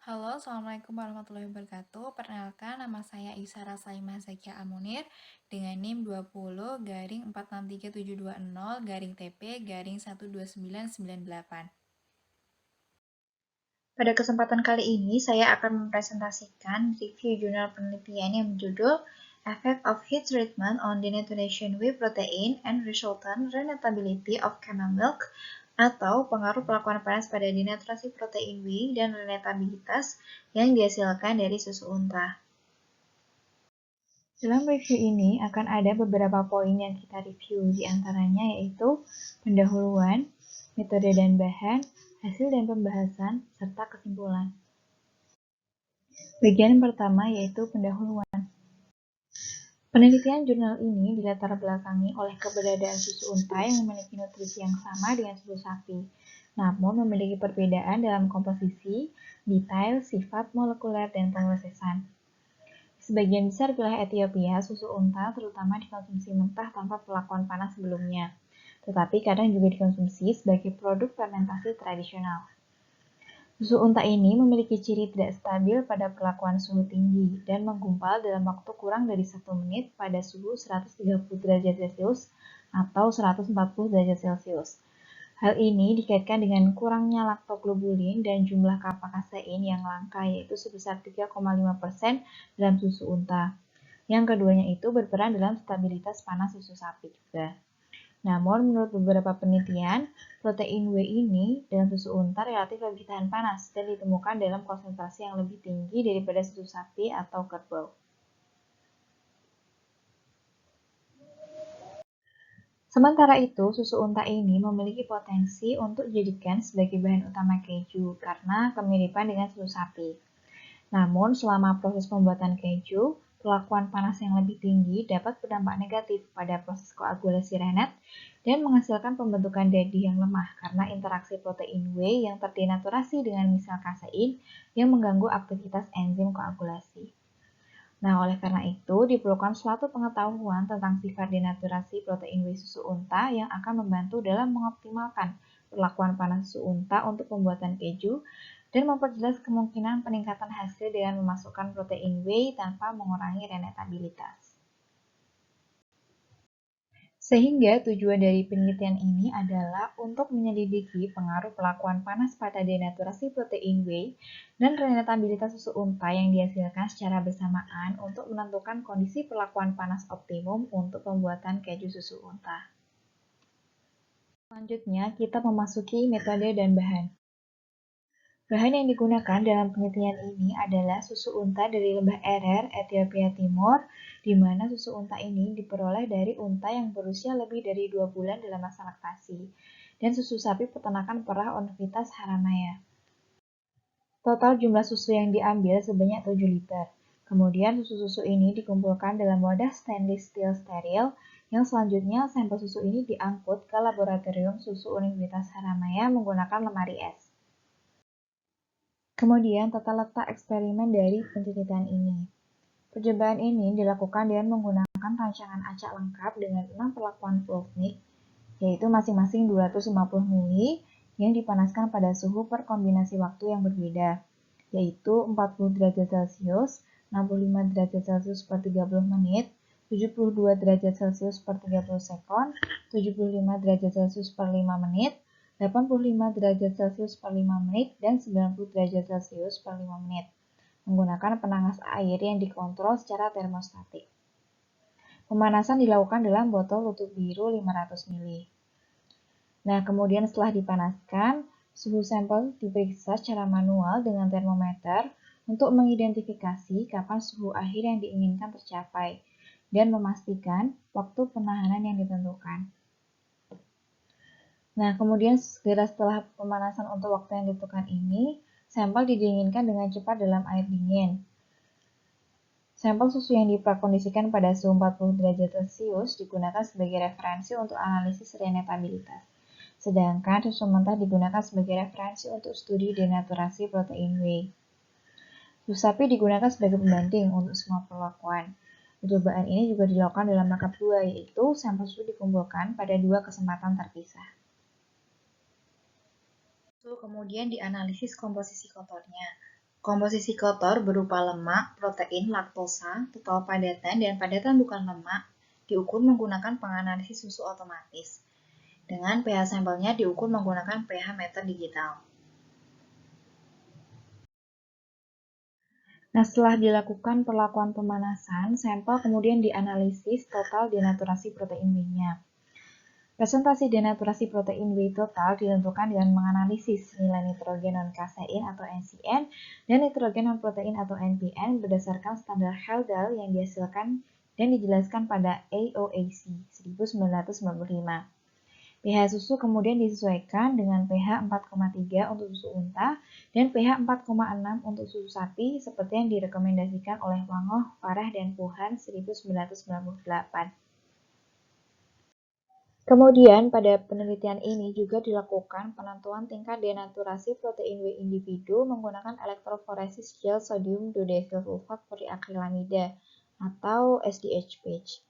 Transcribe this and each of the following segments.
Halo, Assalamualaikum warahmatullahi wabarakatuh. Perkenalkan, nama saya Isara Saimah Zakia Amunir dengan NIM 20-46370-TP-12998. Pada kesempatan kali ini, saya akan mempresentasikan review jurnal penelitian yang berjudul Effect of Heat Treatment on Denaturation Whey Protein and Resultant Renatability of Camel Milk atau pengaruh perlakuan panas pada denaturasi protein whey dan renatabilitas yang dihasilkan dari susu unta. Dalam review ini akan ada beberapa poin yang kita review, di antaranya yaitu pendahuluan, metode dan bahan, hasil dan pembahasan, serta kesimpulan. Bagian pertama yaitu pendahuluan. Penelitian jurnal ini dilatar belakangi oleh keberadaan susu unta yang memiliki nutrisi yang sama dengan susu sapi, namun memiliki perbedaan dalam komposisi, detail, sifat, molekuler, dan pemrosesan. Sebagian besar wilayah Ethiopia, susu unta terutama dikonsumsi mentah tanpa perlakuan panas sebelumnya, tetapi kadang juga dikonsumsi sebagai produk fermentasi tradisional. Susu unta ini memiliki ciri tidak stabil pada perlakuan suhu tinggi dan menggumpal dalam waktu kurang dari 1 menit pada suhu 130 derajat Celcius atau 140 derajat Celcius. Hal ini dikaitkan dengan kurangnya laktoglobulin dan jumlah kappa kasein yang langka, yaitu sebesar 3,5% dalam susu unta. Yang keduanya itu berperan dalam stabilitas panas susu sapi juga. Namun, menurut beberapa penelitian, protein whey ini dalam susu unta relatif lebih tahan panas dan ditemukan dalam konsentrasi yang lebih tinggi daripada susu sapi atau kerbau. Sementara itu, susu unta ini memiliki potensi untuk dijadikan sebagai bahan utama keju karena kemiripan dengan susu sapi. Namun, selama proses pembuatan keju, perlakuan panas yang lebih tinggi dapat berdampak negatif pada proses koagulasi renat dan menghasilkan pembentukan dadi yang lemah karena interaksi protein whey yang terdenaturasi dengan misal kasein yang mengganggu aktivitas enzim koagulasi. Nah, oleh karena itu, diperlukan suatu pengetahuan tentang sifat denaturasi protein whey susu unta yang akan membantu dalam mengoptimalkan perlakuan panas susu unta untuk pembuatan keju dan memperjelas kemungkinan peningkatan hasil dengan memasukkan protein whey tanpa mengurangi renatabilitas. Sehingga tujuan dari penelitian ini adalah untuk menyelidiki pengaruh perlakuan panas pada denaturasi protein whey dan renatabilitas susu unta yang dihasilkan secara bersamaan untuk menentukan kondisi perlakuan panas optimum untuk pembuatan keju susu unta. Selanjutnya, kita memasuki metode dan bahan. Bahan yang digunakan dalam penelitian ini adalah susu unta dari lembah Erer, Ethiopia Timur, di mana susu unta ini diperoleh dari unta yang berusia lebih dari 2 bulan dalam masa laktasi, dan susu sapi peternakan perah Universitas Haramaya. Total jumlah susu yang diambil sebanyak 7 liter. Kemudian susu-susu ini dikumpulkan dalam wadah stainless steel steril, yang selanjutnya sampel susu ini diangkut ke laboratorium susu Universitas Haramaya menggunakan lemari es. Kemudian tata letak eksperimen dari penelitian ini. Percobaan ini dilakukan dengan menggunakan rancangan acak lengkap dengan 6 perlakuan Voltnik, yaitu masing-masing 250 ml yang dipanaskan pada suhu per kombinasi waktu yang berbeda, yaitu 40 derajat Celcius, 65 derajat Celcius per 30 menit, 72 derajat Celcius per 30 sekon, 75 derajat Celcius per 5 menit, 85 derajat Celcius per 5 menit, dan 90 derajat Celcius per 5 menit, menggunakan penangas air yang dikontrol secara termostatik. Pemanasan dilakukan dalam botol tutup biru 500 ml. Nah, kemudian setelah dipanaskan, suhu sampel diperiksa secara manual dengan termometer untuk mengidentifikasi kapan suhu akhir yang diinginkan tercapai dan memastikan waktu penahanan yang ditentukan. Nah, kemudian segera setelah pemanasan untuk waktu yang ditentukan ini, sampel didinginkan dengan cepat dalam air dingin. Sampel susu yang diprakondisikan pada suhu 40 derajat Celcius digunakan sebagai referensi untuk analisis renatabilitas. Sedangkan susu mentah digunakan sebagai referensi untuk studi denaturasi protein whey. Susu sapi digunakan sebagai pembanding untuk semua perlakuan. Percobaan ini juga dilakukan dalam tahap 2, yaitu sampel susu dikumpulkan pada 2 kesempatan terpisah. Kemudian dianalisis komposisi kotornya. Komposisi kotor berupa lemak, protein, laktosa, total padatan, dan padatan bukan lemak diukur menggunakan penganalisis susu otomatis. Dengan pH sampelnya diukur menggunakan pH meter digital. Nah, setelah dilakukan perlakuan pemanasan, sampel kemudian dianalisis total denaturasi protein W-nya. Presentasi denaturasi protein W total ditentukan dengan menganalisis nilai nitrogen non-kasein atau NCN dan nitrogen non-protein atau NPN berdasarkan standar Heldal yang dihasilkan dan dijelaskan pada AOAC 1995. pH susu kemudian disesuaikan dengan pH 4,3 untuk susu unta dan pH 4,6 untuk susu sapi seperti yang direkomendasikan oleh Wangoh, Farah, dan Puhan 1998. Kemudian pada penelitian ini juga dilakukan penentuan tingkat denaturasi protein W individu menggunakan elektroforesis gel sodium dodecylsulfat poliakrilamida atau SDH-PAGE.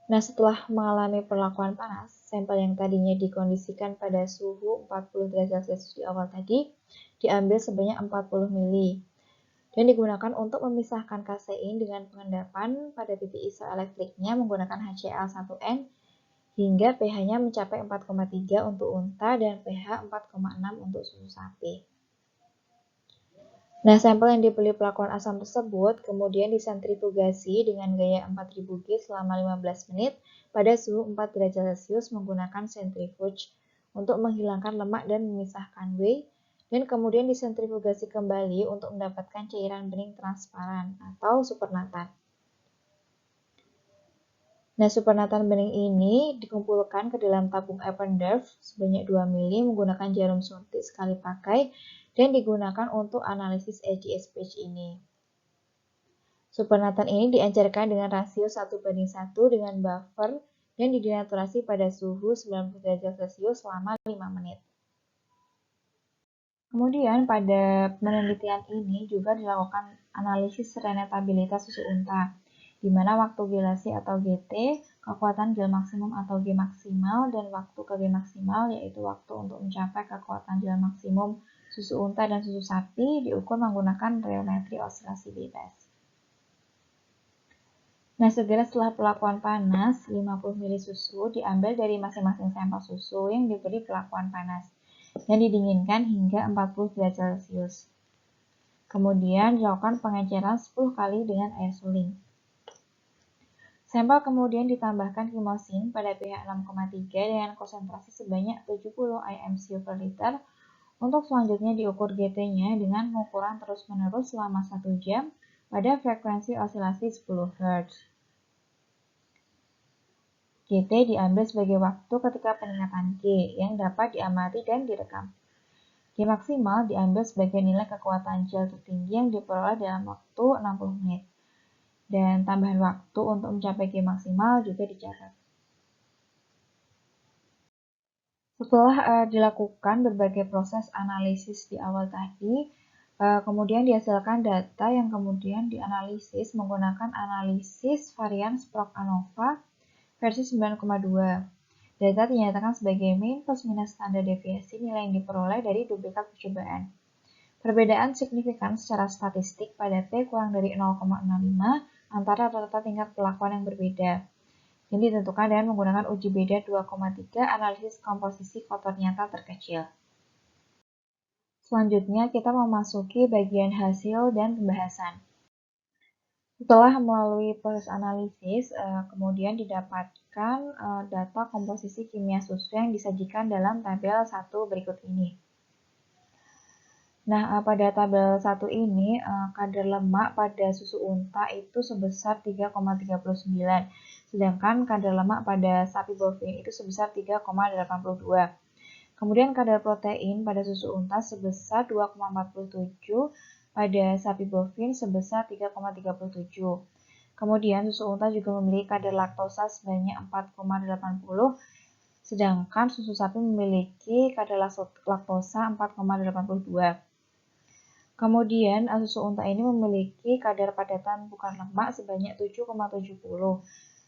Nah, setelah mengalami perlakuan panas, sampel yang tadinya dikondisikan pada suhu 40 derajat Celcius di awal tadi diambil sebanyak 40 ml dan digunakan untuk memisahkan kasein dengan pengendapan pada titik isoelektriknya menggunakan HCl1N hingga pH-nya mencapai 4,3 untuk unta dan pH 4,6 untuk susu sapi. Nah, sampel yang dibeli pelakuan asam tersebut kemudian disentrifugasi dengan gaya 4000 G selama 15 menit pada suhu 4 derajat Celcius menggunakan centrifuge untuk menghilangkan lemak dan memisahkan whey, dan kemudian disentrifugasi kembali untuk mendapatkan cairan bening transparan atau supernatan. Nah, supernatan bening ini dikumpulkan ke dalam tabung Eppendorf sebanyak 2 ml menggunakan jarum suntik sekali pakai dan digunakan untuk analisis SDH-PAGE ini. Supernatan ini diencerkan dengan rasio 1:1 dengan buffer dan didenaturasi pada suhu 90 derajat Celcius selama 5 menit. Kemudian pada penelitian ini juga dilakukan analisis renetabilitas susu unta, di mana waktu gelasi atau GT, kekuatan gel maksimum atau G maksimal, dan waktu ke G maksimal yaitu waktu untuk mencapai kekuatan gel maksimum susu unta dan susu sapi diukur menggunakan reometri osilasi bebas. Nah, segera setelah perlakuan panas, 50 ml susu diambil dari masing-masing sampel susu yang diberi perlakuan panas dan didinginkan hingga 40 derajat Celcius. Kemudian dilakukan pengenceran 10 kali dengan air suling. Sampel kemudian ditambahkan kimosin pada pH 6,3 dengan konsentrasi sebanyak 70 IMCU per liter untuk selanjutnya diukur GT-nya dengan pengukuran terus-menerus selama 1 jam pada frekuensi osilasi 10 Hz. GT diambil sebagai waktu ketika peningkatan G yang dapat diamati dan direkam. G maksimal diambil sebagai nilai kekuatan gel tertinggi yang diperoleh dalam waktu 60 menit. Dan tambahan waktu untuk mencapai G maksimal juga dicatat. Setelah dilakukan berbagai proses analisis di awal tadi, kemudian dihasilkan data yang kemudian dianalisis menggunakan analisis varian Sprock-ANOVA versi 9,2. Data dinyatakan sebagai mean plus minus standar deviasi nilai yang diperoleh dari duplikat percobaan. Perbedaan signifikan secara statistik pada P kurang dari 0,65 antara rata-rata tingkat perlakuan yang berbeda. Yang ditentukan dengan menggunakan uji beda 2,3 analisis komposisi kotor nyata terkecil. Selanjutnya kita memasuki bagian hasil dan pembahasan. Setelah melalui proses analisis, kemudian didapatkan data komposisi kimia susu yang disajikan dalam tabel 1 berikut ini. Nah, pada tabel 1 ini, kadar lemak pada susu unta itu sebesar 3,39, sedangkan kadar lemak pada sapi bovin itu sebesar 3,82. Kemudian kadar protein pada susu unta sebesar 2,47, pada sapi bovin sebesar 3,37. Kemudian susu unta juga memiliki kadar laktosa sebanyak 4,80, sedangkan susu sapi memiliki kadar laktosa 4,82. Kemudian susu unta ini memiliki kadar padatan bukan lemak sebanyak 7,70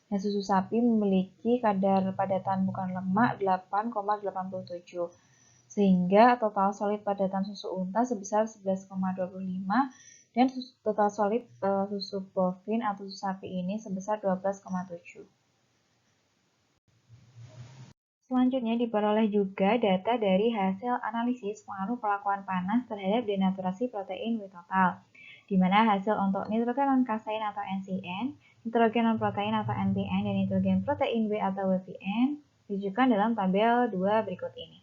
dan susu sapi memiliki kadar padatan bukan lemak 8,87. sehingga total solid padatan susu unta sebesar 11,25 dan total solid susu bovin atau susu sapi ini sebesar 12,7. Selanjutnya diperoleh juga data dari hasil analisis pengaruh perlakuan panas terhadap denaturasi protein W total, di mana hasil untuk nitrogen non-kasein atau NCN, nitrogen non-protein atau NPN, dan nitrogen protein W atau WPN ditunjukkan dalam tabel 2 berikut ini.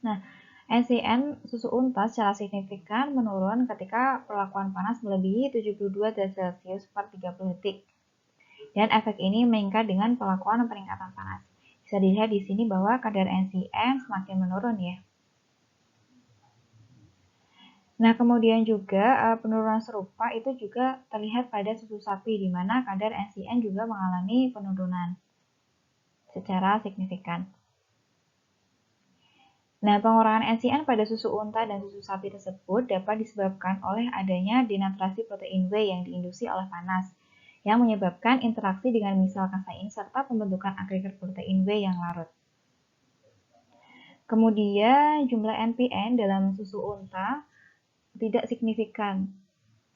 Nah, NCN susu unta secara signifikan menurun ketika perlakuan panas melebihi 72 derajat Celcius per 30 detik. Dan efek ini meningkat dengan perlakuan peningkatan panas. Bisa dilihat di sini bahwa kadar NCN semakin menurun ya. Nah, kemudian juga penurunan serupa itu juga terlihat pada susu sapi, di mana kadar NCN juga mengalami penurunan secara signifikan. Nah, pengurangan NCN pada susu unta dan susu sapi tersebut dapat disebabkan oleh adanya denaturasi protein W yang diinduksi oleh panas, yang menyebabkan interaksi dengan misal kasein serta pembentukan agregat protein W yang larut. Kemudian jumlah NPN dalam susu unta tidak signifikan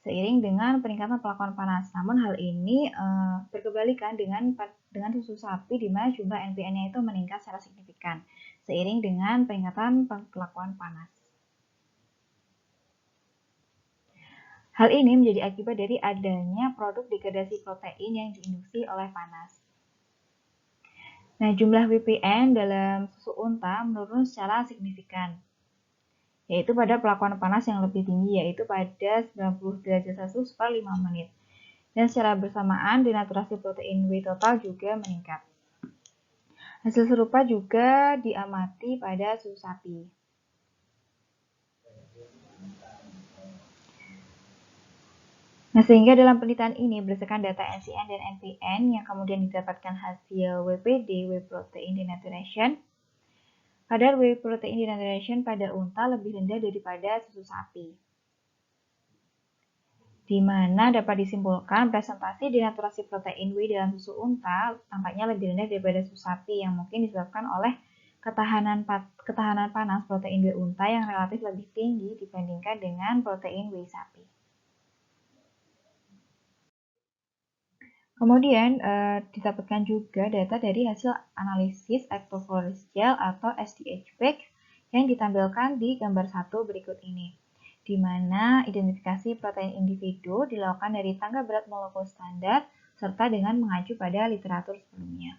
seiring dengan peningkatan perlakuan panas. Namun hal ini berkebalikan dengan susu sapi di mana jumlah NPN-nya itu meningkat secara signifikan seiring dengan peningkatan perlakuan panas. Hal ini menjadi akibat dari adanya produk degradasi protein yang diinduksi oleh panas. Nah, jumlah WPN dalam susu unta menurun secara signifikan, yaitu pada perlakuan panas yang lebih tinggi, yaitu pada 90 derajat Celcius per 5 menit. Dan secara bersamaan, denaturasi protein W total juga meningkat. Hasil serupa juga diamati pada susu sapi. Nah, sehingga dalam penelitian ini berdasarkan data NCN dan NPN yang kemudian didapatkan hasil WPD, Whey Protein Denaturation, kadar Whey Protein Denaturation pada unta lebih rendah daripada susu sapi, di mana dapat disimpulkan presentasi denaturasi protein W dalam susu unta tampaknya lebih rendah daripada susu sapi yang mungkin disebabkan oleh ketahanan panas protein W unta yang relatif lebih tinggi dibandingkan dengan protein W sapi. Kemudian didapatkan juga data dari hasil analisis ectophoresis gel atau SDH-PEG yang ditampilkan di gambar 1 berikut ini, di mana identifikasi protein individu dilakukan dari tangga berat molekul standar serta dengan mengacu pada literatur sebelumnya.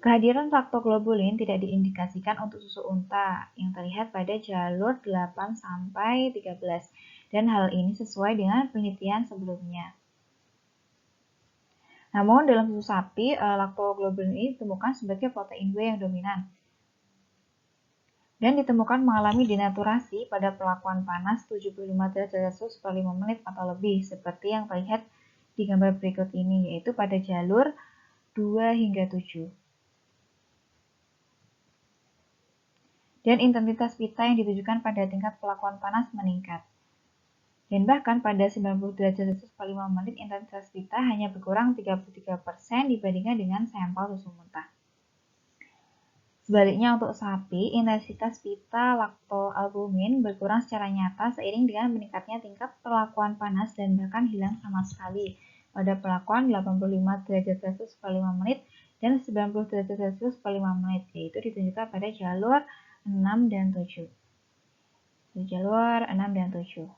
Kehadiran laktoglobulin tidak diindikasikan untuk susu unta yang terlihat pada jalur 8-13 dan hal ini sesuai dengan penelitian sebelumnya. Namun dalam susu sapi, laktoglobulin ini ditemukan sebagai protein W yang dominan dan ditemukan mengalami denaturasi pada perlakuan panas 75 derajat Celcius per 5 menit atau lebih seperti yang terlihat di gambar berikut ini, yaitu pada jalur 2 hingga 7. Dan intensitas pita yang ditujukan pada tingkat perlakuan panas meningkat. Dan bahkan pada 90 derajat Celcius per 5 menit intensitas pita hanya berkurang 33% dibandingkan dengan sampel susu mentah. Sebaliknya untuk sapi, intensitas pita laktoalbumin berkurang secara nyata seiring dengan meningkatnya tingkat perlakuan panas dan bahkan hilang sama sekali pada perlakuan 85 derajat Celcius per 5 menit dan 90 derajat Celcius per 5 menit, yaitu ditunjukkan pada jalur 6 dan 7. Di jalur 6 dan 7.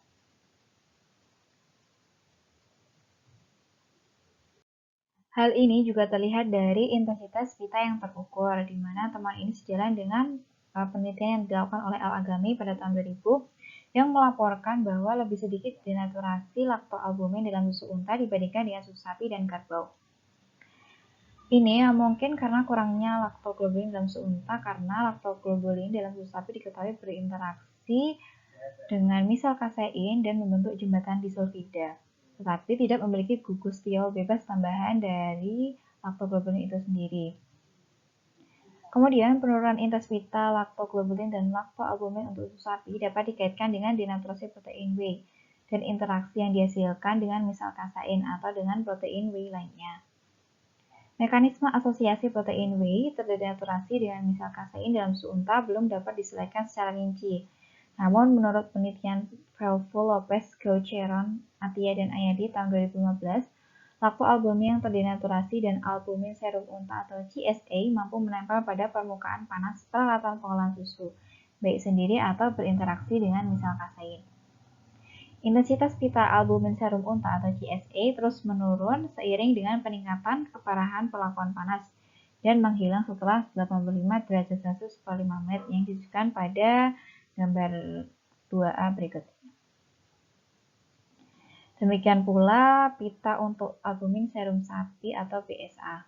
Hal ini juga terlihat dari intensitas pita yang terukur, di mana temuan ini sejalan dengan penelitian yang dilakukan oleh Al-Agami pada tahun 2000 yang melaporkan bahwa lebih sedikit denaturasi laktoalbumin dalam susu unta dibandingkan dengan susu sapi dan kerbau. Ini mungkin karena kurangnya laktoglobulin dalam susu unta, karena laktoglobulin dalam susu sapi diketahui berinteraksi dengan misal kasein dan membentuk jembatan disulfida, tetapi tidak memiliki gugus tiol bebas tambahan dari laktoglobulin itu sendiri. Kemudian, penurunan intens pita laktoglobulin dan laktoalbumin untuk susu sapi dapat dikaitkan dengan denaturasi protein W dan interaksi yang dihasilkan dengan misal kasein atau dengan protein W lainnya. Mekanisme asosiasi protein whey terdenaturasi dengan misal kasein dalam susu unta belum dapat diselesaikan secara rinci. Namun, menurut penelitian Velvo Lopez Gaucheron, Atia dan Ayadi tahun 2015, laktoalbumin yang terdenaturasi dan albumin serum unta atau GSA mampu menempel pada permukaan panas peralatan pengolahan susu, baik sendiri atau berinteraksi dengan misal kasein. Intensitas pita albumin serum unta atau GSA terus menurun seiring dengan peningkatan keparahan perlakuan panas dan menghilang setelah 85 derajat Celcius per 5 menit yang ditunjukkan pada gambar 2A berikut. Demikian pula pita untuk albumin serum sapi atau PSA.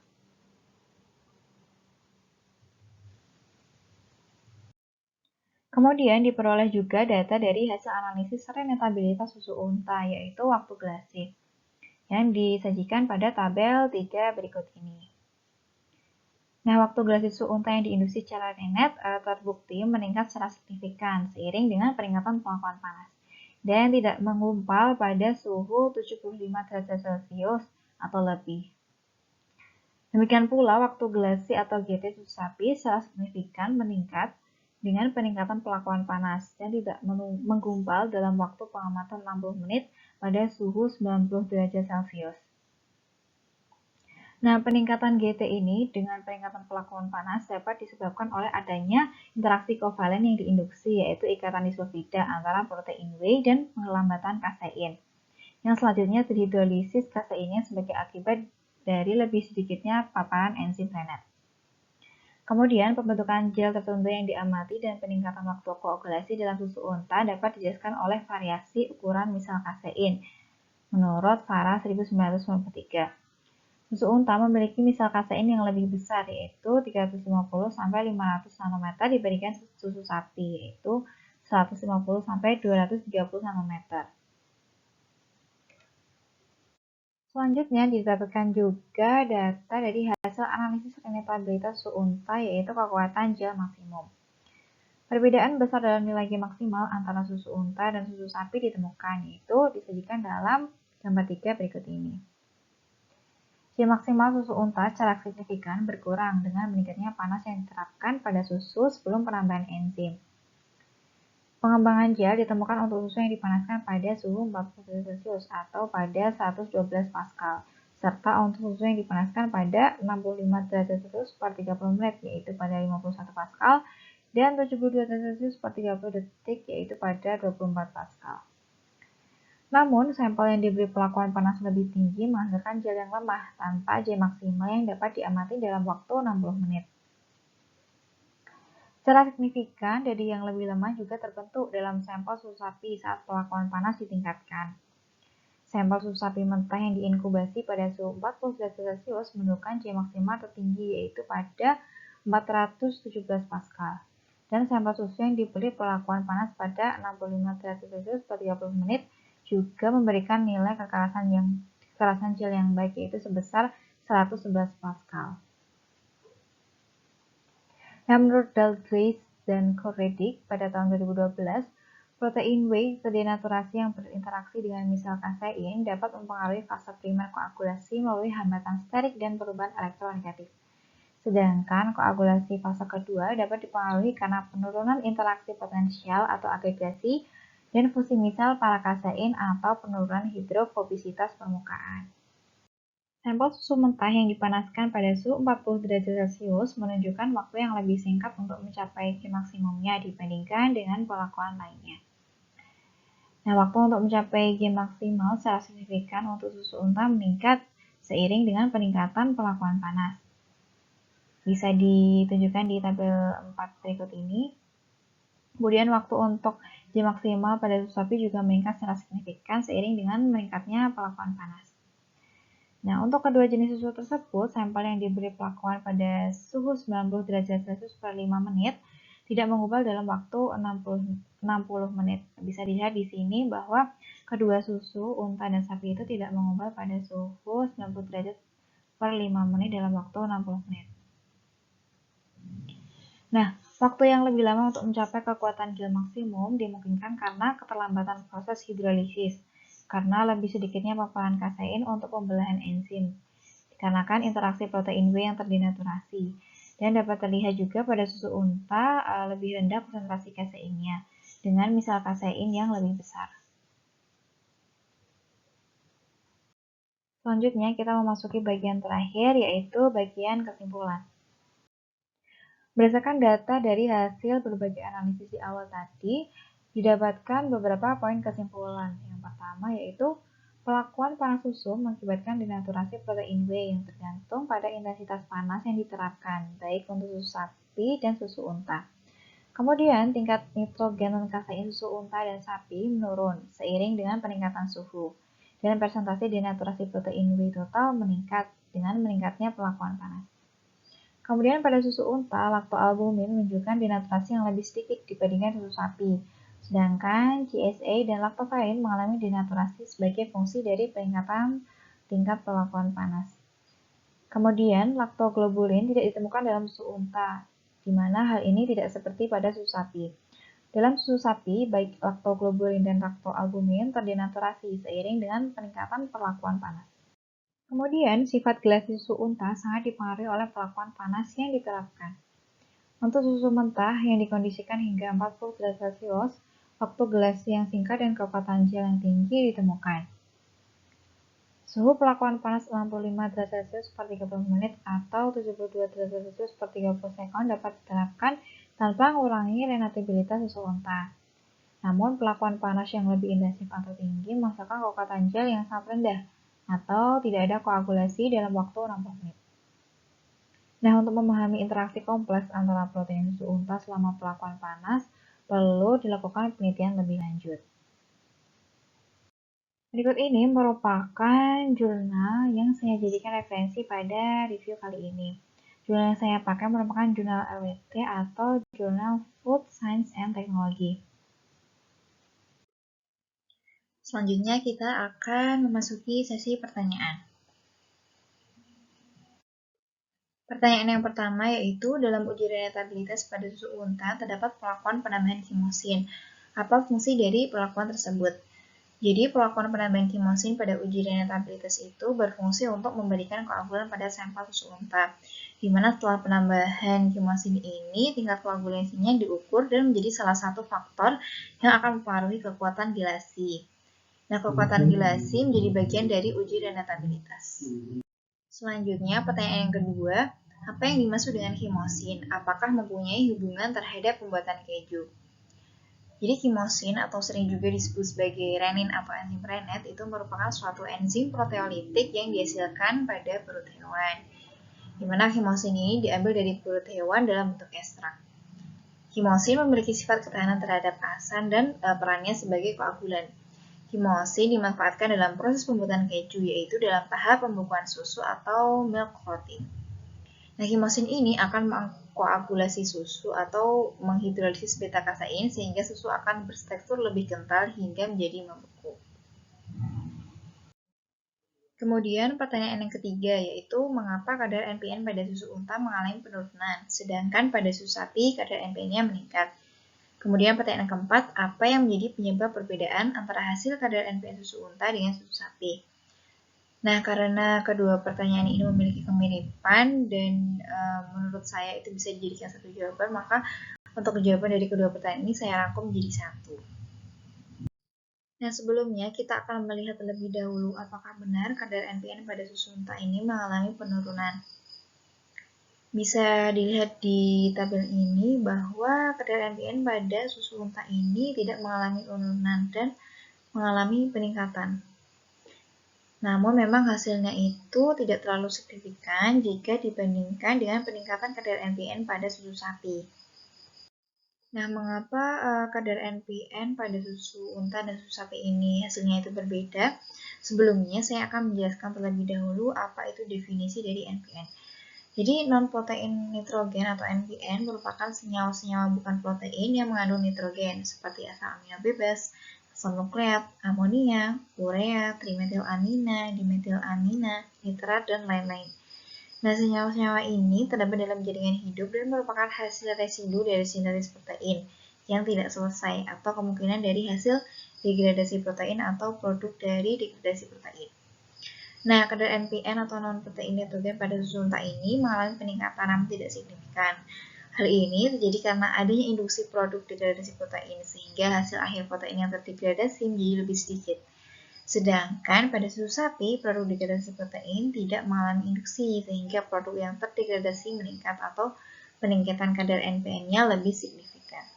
Kemudian diperoleh juga data dari hasil analisis renetabilitas susu unta, yaitu waktu gelasi, yang disajikan pada tabel 3 berikut ini. Nah, waktu gelasi susu unta yang diinduksi secara renet terbukti meningkat secara signifikan seiring dengan peningkatan pengolahan panas dan tidak menggumpal pada suhu 75 derajat Celcius atau lebih. Demikian pula waktu gelasi atau GT susu sapi secara signifikan meningkat dengan peningkatan perlakuan panas dan tidak menggumpal dalam waktu pengamatan 60 menit pada suhu 90 derajat Celcius. Nah, peningkatan GT ini dengan peningkatan perlakuan panas dapat disebabkan oleh adanya interaksi kovalen yang diinduksi, yaitu ikatan disulfida antara protein whey dan pengelambatan kasein. Yang selanjutnya dihidrolisis kaseinnya sebagai akibat dari lebih sedikitnya paparan enzim renet. Kemudian, pembentukan gel tertentu yang diamati dan peningkatan waktu koagulasi dalam susu unta dapat dijelaskan oleh variasi ukuran misal kasein, menurut Farah 1993. Susu unta memiliki misal kasein yang lebih besar, yaitu 350-500 nanometer dibandingkan susu sapi, yaitu 150-230 nanometer. Selanjutnya didapatkan juga data dari hasil analisis renetabilitas susu unta, yaitu kekuatan gel maksimum. Perbedaan besar dalam nilai G maksimal antara susu unta dan susu sapi ditemukan, yaitu disajikan dalam gambar 3 berikut ini. G maksimal susu unta secara signifikan berkurang dengan meningkatnya panas yang diterapkan pada susu sebelum penambahan enzim. Pengembangan gel ditemukan untuk susu yang dipanaskan pada suhu 40 derajat Celcius atau pada 112 Pascal, serta untuk susu yang dipanaskan pada 65 derajat Celcius per 30 menit, yaitu pada 51 Pascal, dan 72 derajat Celcius per 30 detik, yaitu pada 24 Pascal. Namun, sampel yang diberi perlakuan panas lebih tinggi menghasilkan gel yang lemah tanpa G maksimal yang dapat diamati dalam waktu 60 menit. Secara signifikan, dadi yang lebih lemah juga terbentuk dalam sampel susu sapi saat perlakuan panas ditingkatkan. Sampel susu sapi mentah yang diinkubasi pada suhu 40 derajat Celcius menunjukkan G maksimal tertinggi, yaitu pada 417 Pascal. Dan sampel susu yang diberi perlakuan panas pada 65 derajat Celcius per 30 menit juga memberikan nilai kekerasan gel yang baik, yaitu sebesar 111 Pascal. Nah, menurut Dalglish dan Corredic pada tahun 2012, protein whey terdenaturasi yang berinteraksi dengan misal kasein dapat mempengaruhi fase primer koagulasi melalui hambatan sterik dan perubahan elektronegatif. Sedangkan koagulasi fase kedua dapat dipengaruhi karena penurunan interaksi potensial atau agregasi dan fusi misal para kasein atau penurunan hidrofobisitas permukaan. Sampel susu mentah yang dipanaskan pada suhu 40 derajat Celcius menunjukkan waktu yang lebih singkat untuk mencapai G maksimumnya dibandingkan dengan perlakuan lainnya. Nah, waktu untuk mencapai G maksimal secara signifikan untuk susu unta meningkat seiring dengan peningkatan perlakuan panas. Bisa ditunjukkan di tabel 4 berikut ini. Kemudian waktu untuk G maksimal pada susu sapi juga meningkat secara signifikan seiring dengan meningkatnya perlakuan panas. Nah, untuk kedua jenis susu tersebut, sampel yang diberi perlakuan pada suhu 90 derajat Celcius per 5 menit tidak mengubah dalam waktu 60 menit. Bisa dilihat di sini bahwa kedua susu unta dan sapi itu tidak mengubah pada suhu 90 derajat per 5 menit dalam waktu 60 menit. Nah, waktu yang lebih lama untuk mencapai kekuatan gel maksimum dimungkinkan karena keterlambatan proses hidrolisis, karena lebih sedikitnya paparan kasein untuk pembelahan enzim. dikarenakan interaksi protein W yang terdenaturasi. Dan dapat terlihat juga pada susu unta lebih rendah konsentrasi kaseinnya, dengan misal kasein yang lebih besar. Selanjutnya kita memasuki bagian terakhir, yaitu bagian kesimpulan. Berdasarkan data dari hasil berbagai analisis di awal tadi, didapatkan beberapa poin kesimpulan. Yang pertama yaitu pelakuan panas susu mengakibatkan denaturasi protein W yang tergantung pada intensitas panas yang diterapkan, baik untuk susu sapi dan susu unta. Kemudian, tingkat nitrogen dan kasein susu unta dan sapi menurun seiring dengan peningkatan suhu, dan persentase denaturasi protein W total meningkat dengan meningkatnya pelakuan panas. Kemudian pada susu unta, laktoalbumin menunjukkan denaturasi yang lebih sedikit dibandingkan susu sapi, sedangkan GSA dan laktofarin mengalami denaturasi sebagai fungsi dari peningkatan tingkat pelakuan panas. Kemudian, laktoglobulin tidak ditemukan dalam susu unta, di mana hal ini tidak seperti pada susu sapi. Dalam susu sapi, baik laktoglobulin dan laktoalbumin terdenaturasi seiring dengan peningkatan perlakuan panas. Kemudian, sifat gelas susu unta sangat dipengaruhi oleh pelakuan panas yang diterapkan. Untuk susu mentah yang dikondisikan hingga 40 derajat Celcius, waktu gelas yang singkat dan kekuatan gel yang tinggi ditemukan. Suhu pelakuan panas 65 derajat Celcius per 30 menit atau 72 derajat Celcius per 30 sekon dapat diterapkan tanpa mengurangi renatabilitas susu unta. Namun, pelakuan panas yang lebih intensif atau tinggi menghasilkan kekuatan gel yang sangat rendah, atau tidak ada koagulasi dalam waktu 60 menit. Nah, untuk memahami interaksi kompleks antara protein susu unta selama pelakuan panas, perlu dilakukan penelitian lebih lanjut. Berikut ini merupakan jurnal yang saya jadikan referensi pada review kali ini. Jurnal yang saya pakai merupakan jurnal LWT atau Journal Food Science and Technology. Selanjutnya kita akan memasuki sesi pertanyaan. Pertanyaan yang pertama yaitu, dalam uji renatabilitas pada susu unta terdapat pelakuan penambahan khimosin. Apa fungsi dari pelakuan tersebut? Jadi, pelakuan penambahan khimosin pada uji renatabilitas itu berfungsi untuk memberikan koagulan pada sampel susu unta, di mana setelah penambahan khimosin ini, tingkat koagulasinya diukur dan menjadi salah satu faktor yang akan mempengaruhi kekuatan dilasi. Nah, kekuatan dilasi menjadi bagian dari uji renatabilitas. Selanjutnya, pertanyaan yang kedua, apa yang dimaksud dengan khimosin? Apakah mempunyai hubungan terhadap pembuatan keju? Jadi khimosin atau sering juga disebut sebagai renin atau enzim rennet itu merupakan suatu enzim proteolitik yang dihasilkan pada perut hewan. Di mana khimosin ini diambil dari perut hewan dalam bentuk ekstrak. Khimosin memiliki sifat ketahanan terhadap asam dan perannya sebagai koagulan. Khimosin dimanfaatkan dalam proses pembuatan keju, yaitu dalam tahap pembekuan susu atau milk clotting. Nah, khimosin ini akan mengkoagulasi susu atau menghidrolisis beta-kasein sehingga susu akan bertekstur lebih kental hingga menjadi membeku. Kemudian pertanyaan yang ketiga yaitu, mengapa kadar NPN pada susu unta mengalami penurunan, sedangkan pada susu sapi kadar NPN-nya meningkat? Kemudian pertanyaan keempat, apa yang menjadi penyebab perbedaan antara hasil kadar NPN susu unta dengan susu sapi? Nah, karena kedua pertanyaan ini memiliki kemiripan dan menurut saya itu bisa dijadikan satu jawaban, maka untuk jawaban dari kedua pertanyaan ini saya rangkum menjadi satu. Nah, sebelumnya kita akan melihat terlebih dahulu apakah benar kadar NPN pada susu unta ini mengalami penurunan. Bisa dilihat di tabel ini bahwa kadar NPN pada susu unta ini tidak mengalami penurunan dan mengalami peningkatan. Namun memang hasilnya itu tidak terlalu signifikan jika dibandingkan dengan peningkatan kadar NPN pada susu sapi. Nah, mengapa kadar NPN pada susu unta dan susu sapi ini hasilnya itu berbeda? Sebelumnya saya akan menjelaskan terlebih dahulu apa itu definisi dari NPN. Jadi, non-protein nitrogen atau NPN merupakan senyawa-senyawa bukan protein yang mengandung nitrogen, seperti asam amino bebas, asam nukleat, amonia, urea, trimetilamina, dimetilamina, nitrat, dan lain-lain. Nah, senyawa-senyawa ini terdapat dalam jaringan hidup dan merupakan hasil residu dari sintesis protein yang tidak selesai atau kemungkinan dari hasil degradasi protein atau produk dari degradasi protein. Nah, kadar NPN atau non-protein nitrogen pada susu unta ini mengalami peningkatan namun tidak signifikan. Hal ini terjadi karena adanya induksi produk degradasi protein, sehingga hasil akhir protein yang terdegradasi menjadi lebih sedikit. Sedangkan pada susu sapi, produk degradasi protein tidak mengalami induksi, sehingga produk yang terdegradasi meningkat atau peningkatan kadar NPN-nya lebih signifikan.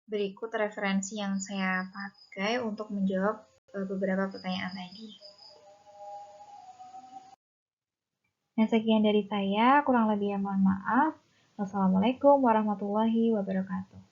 Berikut referensi yang saya pakai untuk menjawab beberapa pertanyaan tadi. Nah, sekian dari saya, kurang lebihnya mohon maaf. Wassalamualaikum warahmatullahi wabarakatuh.